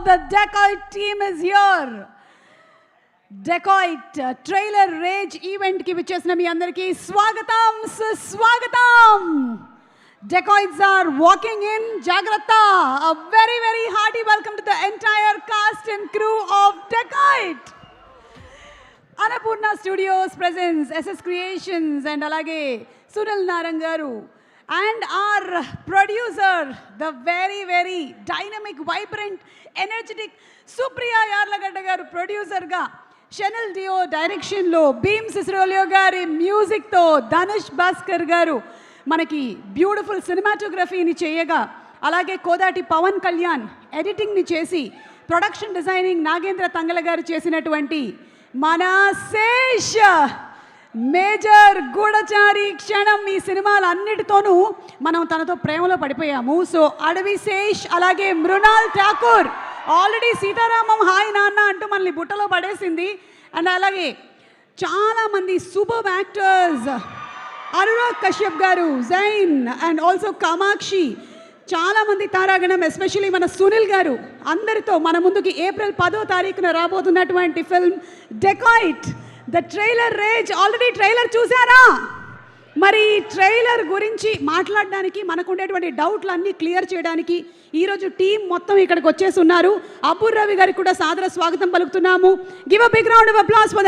the Dacoit team is here. Dacoit trailer rage event ki vichesna mi andarki swagatam suswagatam. Dacoits are walking in. Jagrata. A very, very hearty welcome to the entire cast and crew of Dacoit. Annapurna Studios presents SS Creations and alage Sunil Narangaru. And our producer, the very, very dynamic, vibrant, energetic Supriya Yarlagadda garu producer ga Chanel Dio direction lo Beam Sisrolio gari music to Dhanush Bhaskar garu మనకి beautiful సినిమాటోగ్రఫీని చేయగా అలాగే కోదాటి పవన్ కళ్యాణ్ ఎడిటింగ్ని చేసి production designing Nagendra Tangala గారు చేసినటువంటి మన Sesh major గూఢచారి క్షణం ఈ సినిమాలన్నిటితోనూ మనం తనతో ప్రేమలో పడిపోయాము. సో అడవి శేష్ అలాగే మృణాల్ ఠాకూర్ ఆల్రెడీ సీతారామం హాయ్ నాన్న అంటూ మనల్ని బుట్టలో పడేసింది. అండ్ అలాగే చాలామంది సూపర్ యాక్టర్స్ అనురాగ్ కశ్యప్ గారు, జైన్ అండ్ ఆల్సో కామాక్షి, చాలామంది తారాగణం, ఎస్పెషలీ మన సునీల్ గారు అందరితో మన ముందుకి ఏప్రిల్ 10వ తారీఖున రాబోతున్నటువంటి film Dacoit the trailer rage. Already trailer చూసారా? మరి ట్రైలర్ గురించి మాట్లాడడానికి మనకు ఉండేటువంటి డౌట్లు అన్నీ క్లియర్ చేయడానికి ఈరోజు టీం మొత్తం ఇక్కడికి వచ్చేసి ఉన్నారు. అబ్బుర్ రవి గారికి కూడా సాదర స్వాగతం పలుకుతున్నాము. Give a big round of applause for